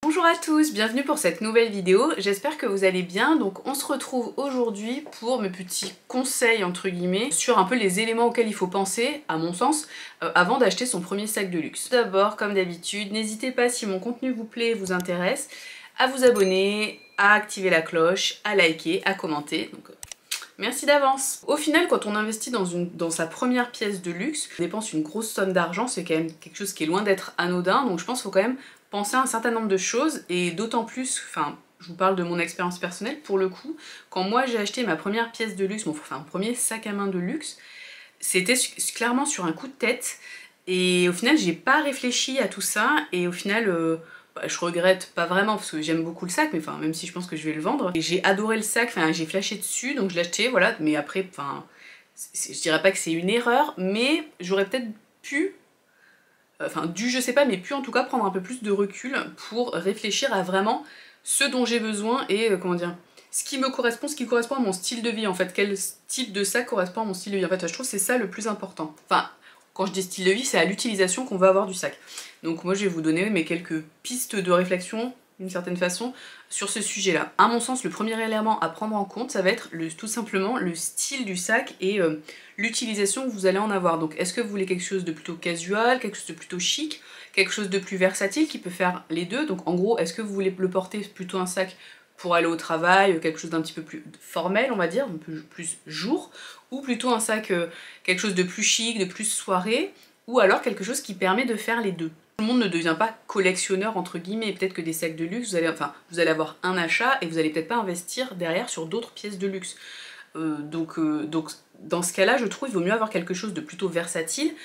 Bonjour à tous, bienvenue pour cette nouvelle vidéo, j'espère que vous allez bien. Donc on se retrouve aujourd'hui pour mes petits conseils entre guillemets sur un peu les éléments auxquels il faut penser, à mon sens, avant d'acheter son premier sac de luxe. D'abord, comme d'habitude, n'hésitez pas, si mon contenu vous plaît et vous intéresse, à vous abonner, à activer la cloche, à liker, à commenter. Donc, merci d'avance. Au final, quand on investit dans sa première pièce de luxe, on dépense une grosse somme d'argent, c'est quand même quelque chose qui est loin d'être anodin, donc je pense qu'il faut quand même penser à un certain nombre de choses, et d'autant plus, enfin, je vous parle de mon expérience personnelle, pour le coup, quand moi j'ai acheté ma première pièce de luxe, mon premier sac à main de luxe, c'était clairement sur un coup de tête, et au final j'ai pas réfléchi à tout ça, et au final... je regrette pas vraiment parce que j'aime beaucoup le sac, mais enfin même si je pense que je vais le vendre. Et j'ai adoré le sac, enfin j'ai flashé dessus donc je l'ai acheté, voilà, mais après, enfin, je dirais pas que c'est une erreur, mais j'aurais peut-être pu, enfin dû je sais pas, mais pu en tout cas prendre un peu plus de recul pour réfléchir à vraiment ce dont j'ai besoin et comment dire, ce qui me correspond, ce qui correspond à mon style de vie en fait, quel type de sac correspond à mon style de vie. En fait je trouve que c'est ça le plus important. Enfin, quand je dis style de vie, c'est à l'utilisation qu'on va avoir du sac. Donc moi je vais vous donner mes quelques pistes de réflexion, d'une certaine façon, sur ce sujet-là. À mon sens, le premier élément à prendre en compte, ça va être tout simplement le style du sac et l'utilisation que vous allez en avoir. Donc est-ce que vous voulez quelque chose de plutôt casual, quelque chose de plutôt chic, quelque chose de plus versatile qui peut faire les deux? Donc en gros, est-ce que vous voulez le porter plutôt un sac pour aller au travail, quelque chose d'un petit peu plus formel, on va dire, un peu plus jour, ou plutôt un sac, quelque chose de plus chic, de plus soirée, ou alors quelque chose qui permet de faire les deux. Tout le monde ne devient pas collectionneur entre guillemets, peut-être que des sacs de luxe, vous allez avoir un achat et vous allez peut-être pas investir derrière sur d'autres pièces de luxe. Donc dans ce cas-là, je trouve qu'il vaut mieux avoir quelque chose de plutôt versatile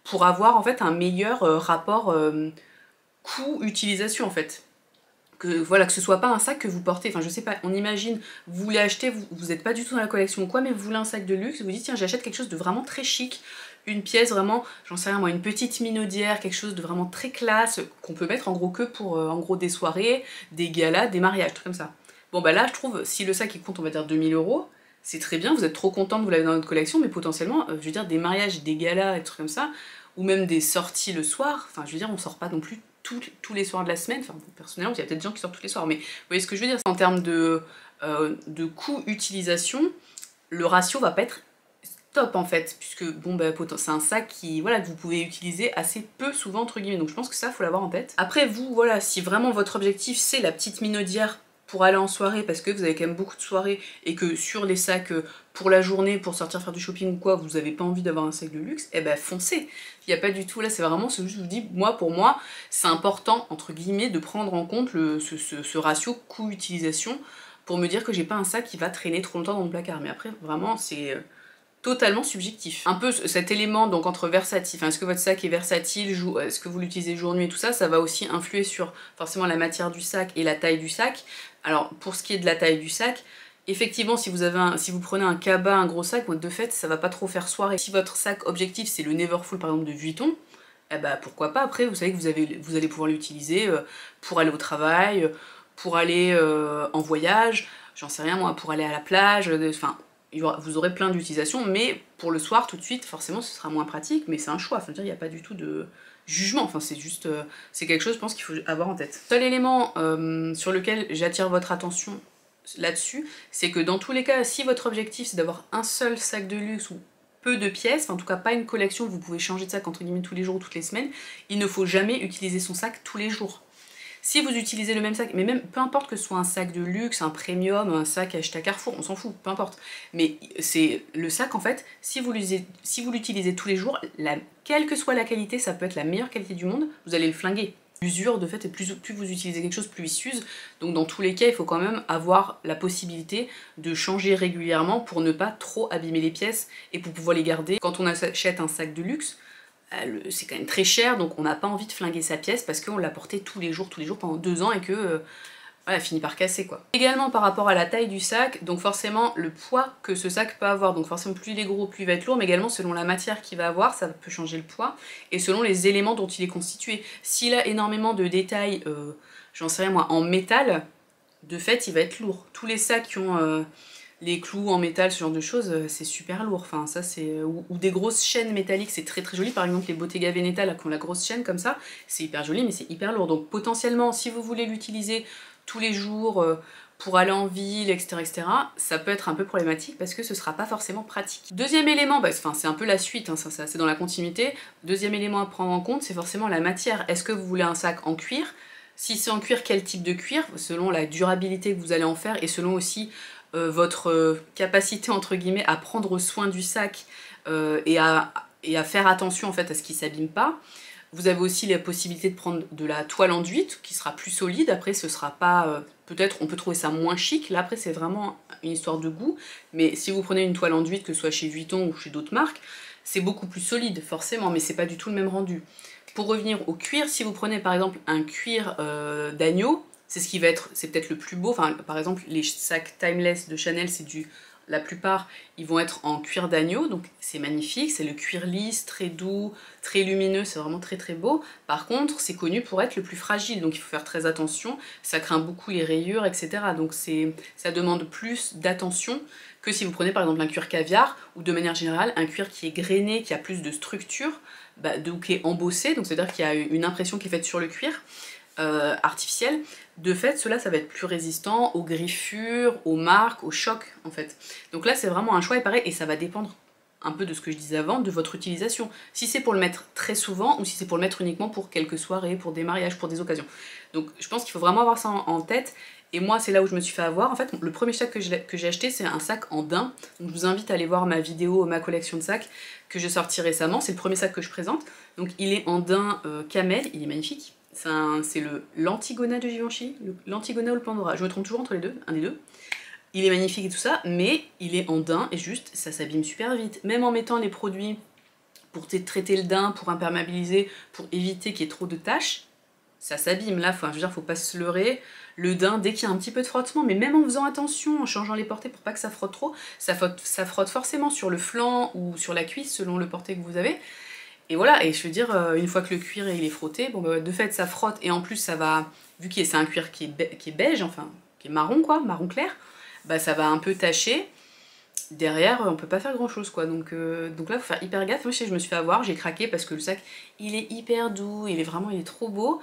pour avoir en fait un meilleur rapport coût-utilisation en fait. Que voilà, que ce soit pas un sac que vous portez, enfin je sais pas, on imagine, vous voulez acheter, vous êtes pas du tout dans la collection ou quoi, mais vous voulez un sac de luxe, vous dites tiens j'achète quelque chose de vraiment très chic, une pièce vraiment, j'en sais rien moi, une petite minaudière, quelque chose de vraiment très classe, qu'on peut mettre en gros que pour en gros des soirées, des galas, des mariages, trucs comme ça. Bon bah là je trouve, si le sac il compte on va dire 2000 €, c'est très bien, vous êtes trop content de vous l'avez dans votre collection, mais potentiellement, je veux dire des mariages, des galas, et trucs comme ça, ou même des sorties le soir, enfin je veux dire on sort pas non plus tous les soirs de la semaine, enfin personnellement il y a peut-être des gens qui sortent tous les soirs, mais vous voyez ce que je veux dire, en termes de coût-utilisation, le ratio va pas être top en fait, puisque bon bah c'est un sac qui, voilà, que vous pouvez utiliser assez peu souvent entre guillemets, donc je pense que ça faut l'avoir en tête. Après vous, voilà, si vraiment votre objectif c'est la petite minaudière pour aller en soirée, parce que vous avez quand même beaucoup de soirées, et que sur les sacs pour la journée, pour sortir faire du shopping ou quoi, vous avez pas envie d'avoir un sac de luxe, et ben foncez. Il n'y a pas du tout, là c'est vraiment ce que je vous dis, moi pour moi, c'est important, entre guillemets, de prendre en compte ce ratio coût-utilisation, pour me dire que j'ai pas un sac qui va traîner trop longtemps dans mon placard. Mais après, vraiment, c'est totalement subjectif. Un peu cet élément donc entre versatile, enfin est-ce que votre sac est versatile, est-ce que vous l'utilisez jour nuit et tout ça, ça va aussi influer sur forcément la matière du sac et la taille du sac. Alors pour ce qui est de la taille du sac, effectivement si vous prenez un cabas, un gros sac, de fait ça va pas trop faire soirée. Si votre sac objectif c'est le Neverfull par exemple de Vuitton, eh bah pourquoi pas, après vous savez que vous allez pouvoir l'utiliser pour aller au travail, pour aller en voyage, j'en sais rien moi, pour aller à la plage, enfin vous aurez plein d'utilisations, mais pour le soir tout de suite forcément ce sera moins pratique, mais c'est un choix, enfin, je veux dire, il n'y a pas du tout de jugement, enfin c'est juste, c'est quelque chose je pense qu'il faut avoir en tête. Seul élément sur lequel j'attire votre attention là-dessus, c'est que dans tous les cas, si votre objectif c'est d'avoir un seul sac de luxe ou peu de pièces, enfin, en tout cas pas une collection, vous pouvez changer de sac entre guillemets tous les jours ou toutes les semaines, il ne faut jamais utiliser son sac tous les jours. Si vous utilisez le même sac, mais même peu importe que ce soit un sac de luxe, un premium, un sac acheté à Carrefour, on s'en fout, peu importe. Mais c'est le sac en fait, si vous l'utilisez tous les jours, quelle que soit la qualité, ça peut être la meilleure qualité du monde, vous allez le flinguer. L'usure de fait, et plus vous utilisez quelque chose, plus il s'use. Donc dans tous les cas, il faut quand même avoir la possibilité de changer régulièrement pour ne pas trop abîmer les pièces et pour pouvoir les garder. Quand on achète un sac de luxe, c'est quand même très cher, donc on n'a pas envie de flinguer sa pièce parce qu'on l'a porté tous les jours pendant 2 ans et que voilà, elle finit par casser quoi. Également par rapport à la taille du sac, donc forcément le poids que ce sac peut avoir, donc forcément plus il est gros, plus il va être lourd, mais également selon la matière qu'il va avoir, ça peut changer le poids, et selon les éléments dont il est constitué. S'il a énormément de détails, j'en sais rien moi, en métal, de fait il va être lourd. Tous les sacs qui ont les clous en métal, ce genre de choses, c'est super lourd. Enfin, ça c'est ou des grosses chaînes métalliques, c'est très très joli. Par exemple, les Bottega Veneta là, qui ont la grosse chaîne comme ça, c'est hyper joli, mais c'est hyper lourd. Donc potentiellement, si vous voulez l'utiliser tous les jours pour aller en ville, etc., ça peut être un peu problématique parce que ce sera pas forcément pratique. Deuxième élément, bah, c'est un peu la suite, hein, ça c'est dans la continuité. Deuxième élément à prendre en compte, c'est forcément la matière. Est-ce que vous voulez un sac en cuir? Si c'est en cuir, quel type de cuir? Selon la durabilité que vous allez en faire et selon aussi votre capacité entre guillemets à prendre soin du sac et à faire attention en fait à ce qu'il s'abîme pas. Vous avez aussi la possibilité de prendre de la toile enduite qui sera plus solide. Après ce sera pas, peut-être on peut trouver ça moins chic. Là après c'est vraiment une histoire de goût. Mais si vous prenez une toile enduite, que ce soit chez Vuitton ou chez d'autres marques, c'est beaucoup plus solide forcément, mais c'est pas du tout le même rendu. Pour revenir au cuir, si vous prenez par exemple un cuir d'agneau, c'est ce qui va être, c'est peut-être le plus beau. Enfin, par exemple, les sacs Timeless de Chanel, c'est du, la plupart, ils vont être en cuir d'agneau, donc c'est magnifique. C'est le cuir lisse, très doux, très lumineux, c'est vraiment très très beau. Par contre, c'est connu pour être le plus fragile, donc il faut faire très attention. Ça craint beaucoup les rayures, etc. Donc ça demande plus d'attention que si vous prenez par exemple un cuir caviar ou de manière générale un cuir qui est grainé, qui a plus de structure, qui est embossé, donc c'est-à-dire qu'il y a une impression qui est faite sur le cuir. Artificielle, de fait cela ça va être plus résistant aux griffures, aux marques, aux chocs en fait. Donc là c'est vraiment un choix et pareil, et ça va dépendre un peu de ce que je disais avant, de votre utilisation. Si c'est pour le mettre très souvent ou si c'est pour le mettre uniquement pour quelques soirées, pour des mariages, pour des occasions. Donc je pense qu'il faut vraiment avoir ça en tête. Et moi c'est là où je me suis fait avoir. En fait le premier sac que j'ai acheté c'est un sac en daim. Donc je vous invite à aller voir ma vidéo, ma collection de sacs que j'ai sorti récemment. C'est le premier sac que je présente. Donc il est en daim camel, il est magnifique. C'est l'Antigona de Givenchy, l'Antigona ou le Pandora, je me trompe toujours entre les deux, un des deux. Il est magnifique et tout ça, mais il est en daim et juste, ça s'abîme super vite. Même en mettant les produits pour traiter le daim, pour imperméabiliser, pour éviter qu'il y ait trop de taches, ça s'abîme là, enfin, je veux dire, faut pas se leurrer. Le daim, dès qu'il y a un petit peu de frottement, mais même en faisant attention, en changeant les portées pour pas que ça frotte trop, ça frotte forcément sur le flanc ou sur la cuisse selon le porté que vous avez. Et voilà, et je veux dire, une fois que le cuir il est frotté, bon bah, de fait ça frotte, et en plus ça va, vu que c'est un cuir qui est beige, enfin, qui est marron quoi, marron clair, bah ça va un peu tacher. Derrière, on peut pas faire grand chose quoi, donc là faut faire hyper gaffe. Moi je me suis fait avoir, j'ai craqué parce que le sac il est hyper doux, il est trop beau,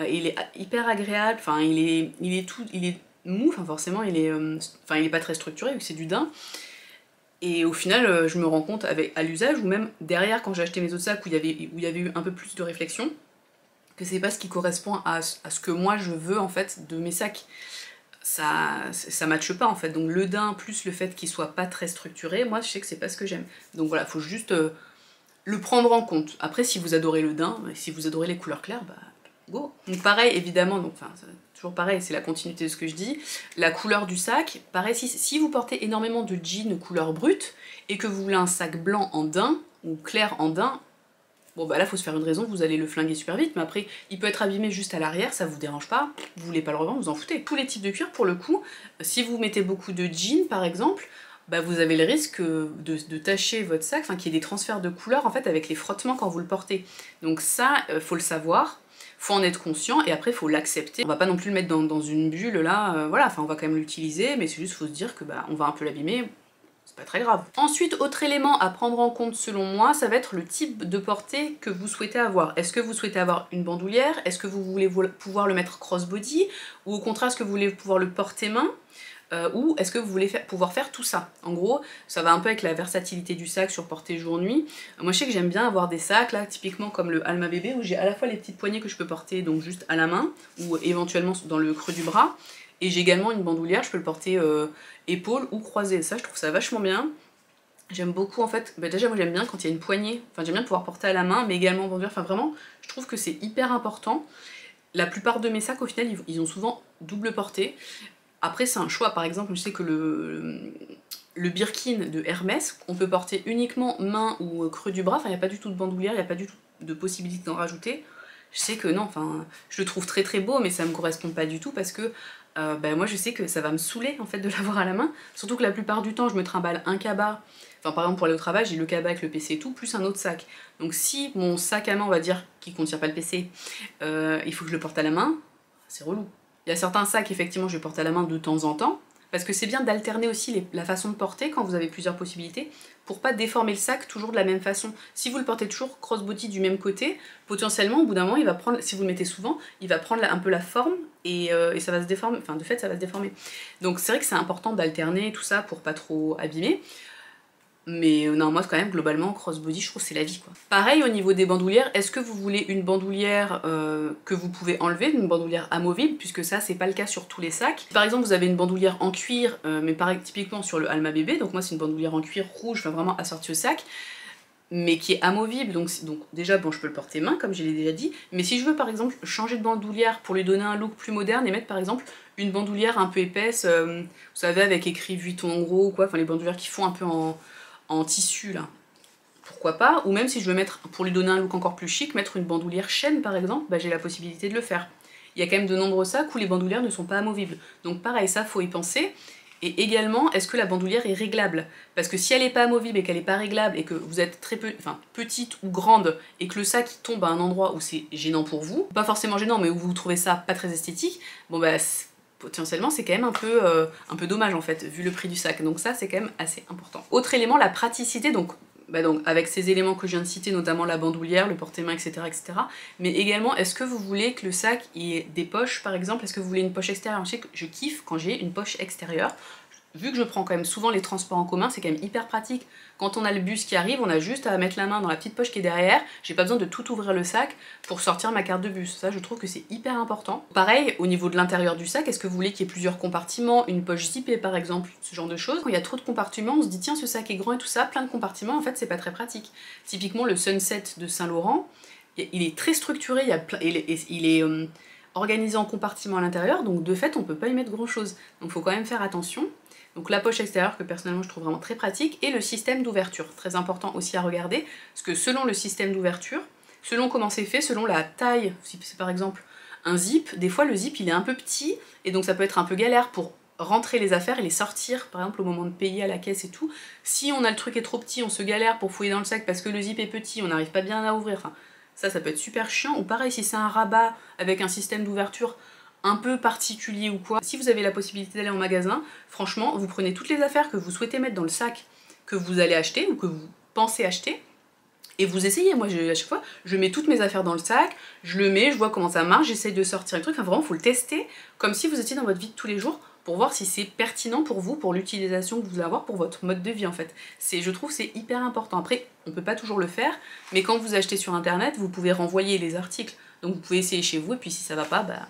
il est hyper agréable, enfin il est mou, enfin forcément il est pas très structuré vu que c'est du daim. Et au final, je me rends compte à l'usage, ou même derrière quand j'ai acheté mes autres sacs où il y avait eu un peu plus de réflexion, que c'est pas ce qui correspond à ce que moi je veux en fait de mes sacs. Ça matche pas en fait. Donc le daim plus le fait qu'il soit pas très structuré, moi je sais que c'est pas ce que j'aime. Donc voilà, faut juste le prendre en compte. Après si vous adorez le daim, si vous adorez les couleurs claires, bah go. Donc pareil évidemment, donc enfin toujours pareil, c'est la continuité de ce que je dis. La couleur du sac, pareil, si vous portez énormément de jeans couleur brute et que vous voulez un sac blanc en daim ou clair en daim, bon bah là faut se faire une raison, vous allez le flinguer super vite, mais après il peut être abîmé juste à l'arrière, ça vous dérange pas, vous voulez pas le revendre, vous en foutez. Tous les types de cuir pour le coup, si vous mettez beaucoup de jeans par exemple, bah vous avez le risque de tacher votre sac, enfin qu'il y ait des transferts de couleurs en fait avec les frottements quand vous le portez. Donc ça, faut le savoir. Faut en être conscient et après faut l'accepter. On va pas non plus le mettre dans une bulle là, voilà, enfin on va quand même l'utiliser, mais c'est juste faut se dire que bah on va un peu l'abîmer, c'est pas très grave. Ensuite, autre élément à prendre en compte selon moi, ça va être le type de portée que vous souhaitez avoir. Est-ce que vous souhaitez avoir une bandoulière? Est-ce que vous voulez pouvoir le mettre crossbody? Ou au contraire, est-ce que vous voulez pouvoir le porter main? Ou est-ce que vous voulez pouvoir faire tout ça? En gros, ça va un peu avec la versatilité du sac sur portée jour-nuit. Moi je sais que j'aime bien avoir des sacs là, typiquement comme le Alma Bébé, où j'ai à la fois les petites poignées que je peux porter donc juste à la main, ou éventuellement dans le creux du bras, et j'ai également une bandoulière, je peux le porter épaule ou croisée. Ça je trouve ça vachement bien. J'aime beaucoup en fait, bah déjà moi j'aime bien quand il y a une poignée, enfin j'aime bien pouvoir porter à la main, mais également bandoulière, enfin vraiment, je trouve que c'est hyper important. La plupart de mes sacs au final ils ont souvent double portée. Après c'est un choix, par exemple je sais que le Birkin de Hermès, on peut porter uniquement main ou creux du bras, enfin il n'y a pas du tout de bandoulière, il n'y a pas du tout de possibilité d'en rajouter. Je sais que non, enfin je le trouve très très beau mais ça me correspond pas du tout parce que bah, moi je sais que ça va me saouler en fait de l'avoir à la main, surtout que la plupart du temps je me trimballe un cabas, enfin par exemple pour aller au travail j'ai le cabas avec le PC et tout, plus un autre sac. Donc si mon sac à main on va dire qui contient pas le PC, il faut que je le porte à la main, c'est relou. Il y a certains sacs, effectivement, je porte à la main de temps en temps, Parce que c'est bien d'alterner aussi la façon de porter quand vous avez plusieurs possibilités, pour pas déformer le sac toujours de la même façon. Si vous le portez toujours crossbody du même côté, potentiellement au bout d'un moment il va prendre, si vous le mettez souvent, il va prendre un peu la forme et ça va se déformer, enfin de fait ça va se déformer. Donc c'est vrai que c'est important d'alterner tout ça pour pas trop abîmer. Mais non, moi quand même, globalement, crossbody, je trouve que c'est la vie quoi. Pareil au niveau des bandoulières, est-ce que vous voulez une bandoulière que vous pouvez enlever, une bandoulière amovible, puisque ça c'est pas le cas sur tous les sacs. Par exemple vous avez une bandoulière en cuir, mais pareil typiquement sur le Alma bébé, donc moi c'est une bandoulière en cuir rouge, enfin vraiment assortie au sac, mais qui est amovible, donc déjà bon je peux le porter main comme je l'ai déjà dit, mais si je veux par exemple changer de bandoulière pour lui donner un look plus moderne et mettre par exemple une bandoulière un peu épaisse, vous savez avec écrit Vuitton en gros ou quoi, enfin les bandoulières qui font un peu en tissu là, pourquoi pas, ou même si je veux mettre, pour lui donner un look encore plus chic, mettre une bandoulière chaîne par exemple, bah, j'ai la possibilité de le faire. Il y a quand même de nombreux sacs où les bandoulières ne sont pas amovibles, donc pareil ça faut y penser. Et également, est-ce que la bandoulière est réglable? Parce que si elle n'est pas amovible et qu'elle n'est pas réglable et que vous êtes petite ou grande et que le sac tombe à un endroit où c'est gênant pour vous, pas forcément gênant mais où vous trouvez ça pas très esthétique, bon bah potentiellement c'est quand même un peu dommage en fait vu le prix du sac, donc ça c'est quand même assez important. Autre élément, la praticité, donc avec ces éléments que je viens de citer, notamment la bandoulière, le porte-main, etc., etc. Mais également, est-ce que vous voulez que le sac ait des poches par exemple? Est-ce que vous voulez une poche extérieure? Je sais que je kiffe quand j'ai une poche extérieure. Vu que je prends quand même souvent les transports en commun, c'est quand même hyper pratique. Quand on a le bus qui arrive, on a juste à mettre la main dans la petite poche qui est derrière. J'ai pas besoin de tout ouvrir le sac pour sortir ma carte de bus. Ça, je trouve que c'est hyper important. Pareil, au niveau de l'intérieur du sac, est-ce que vous voulez qu'il y ait plusieurs compartiments, une poche zippée par exemple, ce genre de choses? Quand il y a trop de compartiments, on se dit tiens, ce sac est grand et tout ça, plein de compartiments, en fait, c'est pas très pratique. Typiquement, le Sunset de Saint-Laurent, il est très structuré, il est organisé en compartiments à l'intérieur, donc de fait, on peut pas y mettre grand chose. Donc faut quand même faire attention. Donc la poche extérieure que personnellement je trouve vraiment très pratique, et le système d'ouverture, très important aussi à regarder, parce que selon le système d'ouverture, selon comment c'est fait, selon la taille, si c'est par exemple un zip, des fois le zip il est un peu petit, et donc ça peut être un peu galère pour rentrer les affaires et les sortir, par exemple au moment de payer à la caisse et tout. Si on a le truc est trop petit, on se galère pour fouiller dans le sac parce que le zip est petit, on n'arrive pas bien à ouvrir, enfin ça peut être super chiant. Ou pareil si c'est un rabat avec un système d'ouverture un peu particulier ou quoi, si vous avez la possibilité d'aller en magasin, franchement, vous prenez toutes les affaires que vous souhaitez mettre dans le sac que vous allez acheter ou que vous pensez acheter, et vous essayez. Moi, à chaque fois, je mets toutes mes affaires dans le sac, je le mets, je vois comment ça marche, j'essaye de sortir le truc, enfin vraiment, faut le tester comme si vous étiez dans votre vie de tous les jours pour voir si c'est pertinent pour vous, pour l'utilisation que vous allez avoir, pour votre mode de vie en fait. Je trouve c'est hyper important. Après, on peut pas toujours le faire, mais quand vous achetez sur internet, vous pouvez renvoyer les articles, donc vous pouvez essayer chez vous, et puis si ça va pas, bah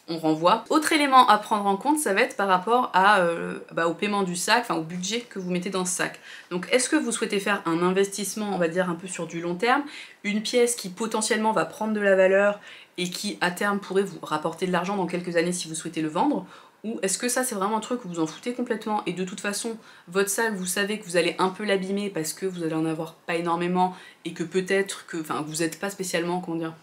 on renvoie. Autre élément à prendre en compte, ça va être par rapport au paiement du sac, enfin au budget que vous mettez dans ce sac. Donc est-ce que vous souhaitez faire un investissement, on va dire un peu sur du long terme, une pièce qui potentiellement va prendre de la valeur et qui à terme pourrait vous rapporter de l'argent dans quelques années si vous souhaitez le vendre, ou est-ce que ça c'est vraiment un truc où vous en foutez complètement et de toute façon votre sac vous savez que vous allez un peu l'abîmer parce que vous allez en avoir pas énormément et que peut-être que, vous n'êtes pas spécialement, comment dire,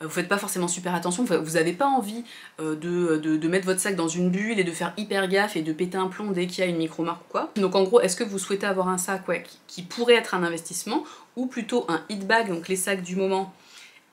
vous faites pas forcément super attention, vous avez pas envie de mettre votre sac dans une bulle et de faire hyper gaffe et de péter un plomb dès qu'il y a une micro-marque ou quoi. Donc en gros, est-ce que vous souhaitez avoir un sac qui pourrait être un investissement, ou plutôt un hit bag, donc les sacs du moment,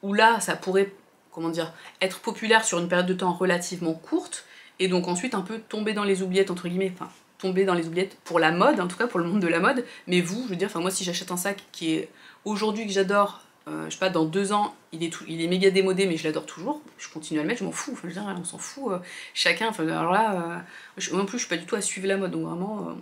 où là ça pourrait, comment dire, être populaire sur une période de temps relativement courte, et donc ensuite un peu tomber dans les oubliettes entre guillemets, enfin tomber dans les oubliettes pour la mode, en tout cas pour le monde de la mode, mais vous, je veux dire, moi si j'achète un sac qui est aujourd'hui que j'adore, je sais pas, dans 2 ans, il est méga démodé, mais je l'adore toujours, je continue à le mettre, je m'en fous, enfin, je veux dire, on s'en fout, chacun, enfin, alors là, moi non plus, je suis pas du tout à suivre la mode, donc vraiment...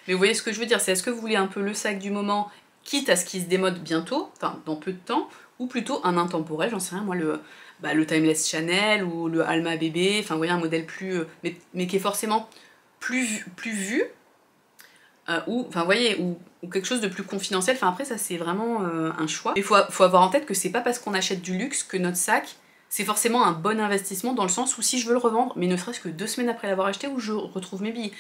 Mais vous voyez ce que je veux dire, c'est est-ce que vous voulez un peu le sac du moment, quitte à ce qu'il se démode bientôt, enfin, dans peu de temps, ou plutôt un intemporel, j'en sais rien, moi, le Timeless Chanel, ou le Alma bébé, enfin, vous voyez, un modèle plus... mais qui est forcément plus vu, ou quelque chose de plus confidentiel, enfin après ça c'est vraiment un choix. Il faut avoir en tête que c'est pas parce qu'on achète du luxe que notre sac c'est forcément un bon investissement, dans le sens où si je veux le revendre, mais ne serait-ce que 2 semaines après l'avoir acheté, où je retrouve mes billes.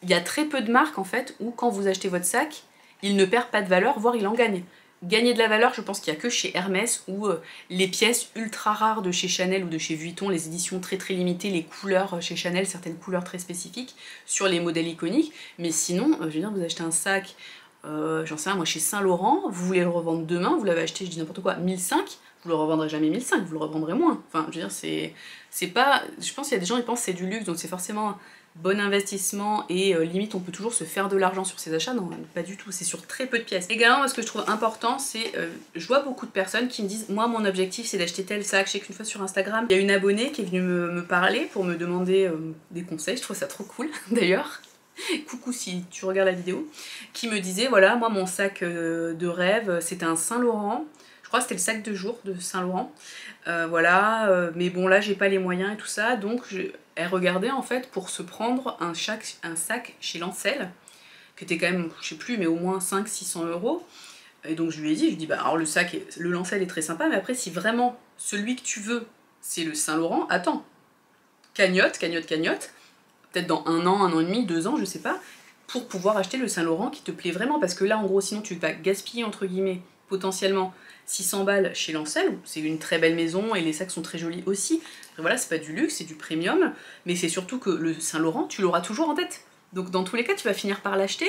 Il y a très peu de marques en fait où quand vous achetez votre sac, il ne perd pas de valeur, voire il en gagne. Gagner de la valeur, je pense qu'il n'y a que chez Hermès, où les pièces ultra rares de chez Chanel ou de chez Vuitton, les éditions très très limitées, les couleurs chez Chanel, certaines couleurs très spécifiques sur les modèles iconiques. Mais sinon, je veux dire, vous achetez un sac, j'en sais rien, moi chez Saint-Laurent, vous voulez le revendre demain, vous l'avez acheté, je dis n'importe quoi, 1005, vous le revendrez jamais 1005, vous le revendrez moins. Enfin, je veux dire, c'est pas... Je pense qu'il y a des gens qui pensent que c'est du luxe, donc c'est forcément bon investissement et limite on peut toujours se faire de l'argent sur ses achats. Non, pas du tout, c'est sur très peu de pièces. Également, moi, ce que je trouve important, c'est je vois beaucoup de personnes qui me disent moi mon objectif c'est d'acheter tel sac. Je sais qu'une fois sur Instagram il y a une abonnée qui est venue me parler pour me demander des conseils, je trouve ça trop cool d'ailleurs. Coucou si tu regardes la vidéo, qui me disait voilà moi mon sac de rêve c'était un Saint Laurent, je crois que c'était le sac de jour de Saint Laurent, voilà, mais bon là j'ai pas les moyens et tout ça, donc elle regardait en fait pour se prendre un sac chez Lancel, qui était quand même, je sais plus, mais au moins 500-600 €. Et donc je lui ai dit, bah alors le Lancel est très sympa, mais après si vraiment celui que tu veux c'est le Saint Laurent, attends, cagnotte, peut-être dans 1 an, 1 an et demi, 2 ans, je sais pas, pour pouvoir acheter le Saint Laurent qui te plaît vraiment, parce que là en gros sinon tu vas gaspiller entre guillemets potentiellement 600 balles chez Lancel, c'est une très belle maison et les sacs sont très jolis aussi. Après, voilà, c'est pas du luxe, c'est du premium, mais c'est surtout que le Saint Laurent, tu l'auras toujours en tête. Donc dans tous les cas, tu vas finir par l'acheter,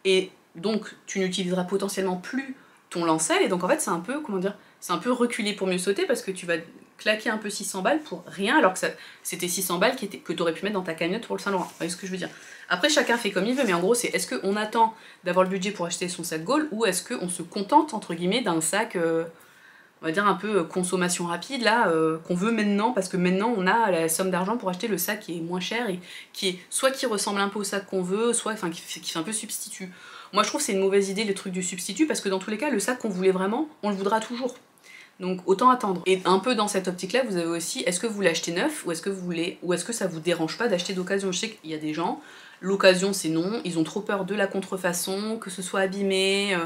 et donc tu n'utiliseras potentiellement plus ton Lancel, et donc en fait c'est un peu, comment dire, c'est un peu reculer pour mieux sauter, parce que tu vas claquer un peu 600 balles pour rien, alors que c'était 600 balles que tu aurais pu mettre dans ta cagnotte pour le Saint Laurent. Vous voyez ce que je veux dire? Après chacun fait comme il veut, mais en gros c'est est-ce qu'on attend d'avoir le budget pour acheter son sac Gaulle, ou est-ce qu'on se contente entre guillemets d'un sac, on va dire un peu consommation rapide là, qu'on veut maintenant, parce que maintenant on a la somme d'argent pour acheter le sac qui est moins cher et qui est soit qui ressemble un peu au sac qu'on veut, soit enfin qui fait un peu substitut. Moi je trouve que c'est une mauvaise idée le truc du substitut, parce que dans tous les cas le sac qu'on voulait vraiment, on le voudra toujours. Donc autant attendre. Et un peu dans cette optique-là, vous avez aussi, est-ce que vous voulez acheter neuf, ou est-ce que ça vous dérange pas d'acheter d'occasion? Je sais qu'il y a des gens, l'occasion c'est non, ils ont trop peur de la contrefaçon, que ce soit abîmé,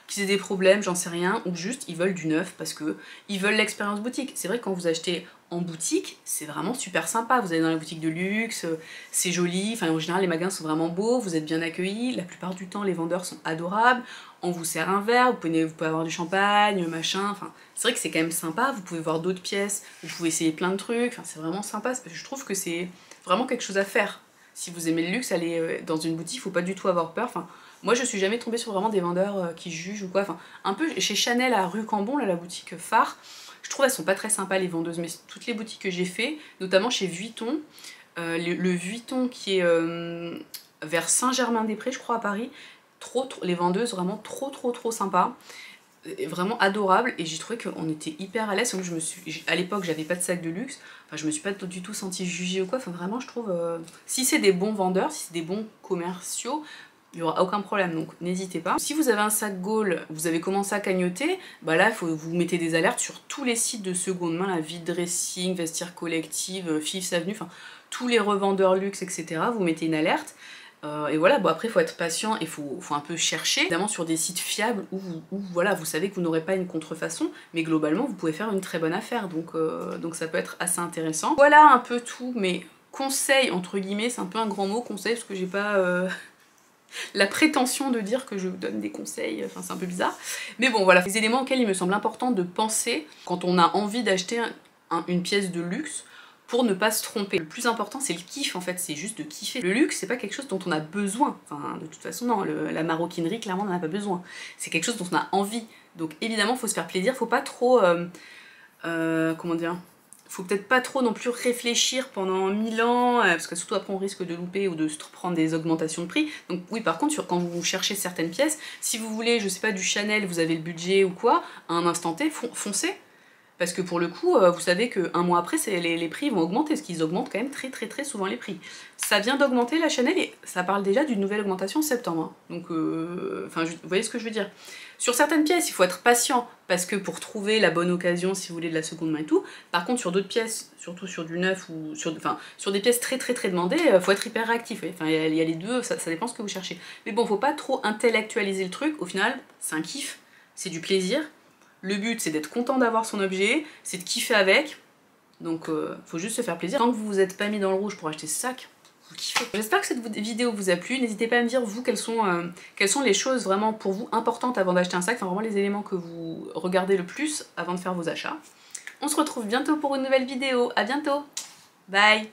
qu'ils aient des problèmes, j'en sais rien, ou juste ils veulent du neuf parce que ils veulent l'expérience boutique. C'est vrai que quand vous achetez en boutique, c'est vraiment super sympa. Vous allez dans les boutiques de luxe, c'est joli, enfin en général les magasins sont vraiment beaux, vous êtes bien accueillis, la plupart du temps les vendeurs sont adorables, on vous sert un verre, vous pouvez avoir du champagne, machin, enfin c'est vrai que c'est quand même sympa, vous pouvez voir d'autres pièces, vous pouvez essayer plein de trucs, enfin c'est vraiment sympa, je trouve que c'est vraiment quelque chose à faire. Si vous aimez le luxe, aller dans une boutique, faut pas du tout avoir peur, enfin moi je suis jamais tombée sur vraiment des vendeurs qui jugent ou quoi, enfin un peu chez Chanel à rue Cambon, là, la boutique phare, je trouve elles sont pas très sympas les vendeuses, mais toutes les boutiques que j'ai fait, notamment chez Vuitton, le Vuitton qui est vers Saint-Germain-des-Prés je crois à Paris, les vendeuses vraiment trop sympas, vraiment adorables, et j'ai trouvé qu'on était hyper à l'aise. Donc à l'époque j'avais pas de sac de luxe, enfin je me suis pas du tout sentie jugée ou quoi, enfin vraiment je trouve, si c'est des bons vendeurs, si c'est des bons commerciaux, il n'y aura aucun problème, donc n'hésitez pas. Si vous avez un sac Gaulle, vous avez commencé à cagnotter, bah là vous mettez des alertes sur tous les sites de seconde main, la Vide Dressing, Vestiaire Collective, Fifth Avenue, enfin tous les revendeurs luxe, etc. Vous mettez une alerte. Et voilà, bon après il faut être patient et faut un peu chercher, évidemment sur des sites fiables où voilà, vous savez que vous n'aurez pas une contrefaçon, mais globalement vous pouvez faire une très bonne affaire, donc ça peut être assez intéressant. Voilà un peu tout, mais conseil entre guillemets, c'est un peu un grand mot conseil, parce que j'ai pas la prétention de dire que je vous donne des conseils, enfin c'est un peu bizarre, mais bon voilà, les éléments auxquels il me semble important de penser quand on a envie d'acheter une pièce de luxe, pour ne pas se tromper. Le plus important c'est le kiff en fait, c'est juste de kiffer. Le luxe c'est pas quelque chose dont on a besoin, enfin de toute façon non, la maroquinerie clairement on n'en a pas besoin, c'est quelque chose dont on a envie, donc évidemment faut se faire plaisir, faut pas trop, comment dire, faut peut-être pas trop non plus réfléchir pendant 1000 ans, parce que surtout après on risque de louper ou de se prendre des augmentations de prix. Donc oui par contre quand vous cherchez certaines pièces, si vous voulez je sais pas du Chanel, vous avez le budget ou quoi, à un instant T, foncez. Parce que pour le coup, vous savez qu'un mois après, les prix vont augmenter, parce qu'ils augmentent quand même très souvent les prix. Ça vient d'augmenter la Chanel, et ça parle déjà d'une nouvelle augmentation en septembre. Hein. Donc, enfin, vous voyez ce que je veux dire. Sur certaines pièces, il faut être patient, parce que pour trouver la bonne occasion, si vous voulez, de la seconde main et tout. Par contre, sur d'autres pièces, surtout sur du neuf, ou sur des pièces très demandées, il faut être hyper réactif. Enfin, il y a les deux, ça dépend ce que vous cherchez. Mais bon, faut pas trop intellectualiser le truc, au final, c'est un kiff, c'est du plaisir. Le but c'est d'être content d'avoir son objet, c'est de kiffer avec, donc faut juste se faire plaisir. Tant que vous vous êtes pas mis dans le rouge pour acheter ce sac, vous kiffez. J'espère que cette vidéo vous a plu, n'hésitez pas à me dire vous quelles sont les choses vraiment pour vous importantes avant d'acheter un sac, enfin vraiment les éléments que vous regardez le plus avant de faire vos achats. On se retrouve bientôt pour une nouvelle vidéo, à bientôt, bye.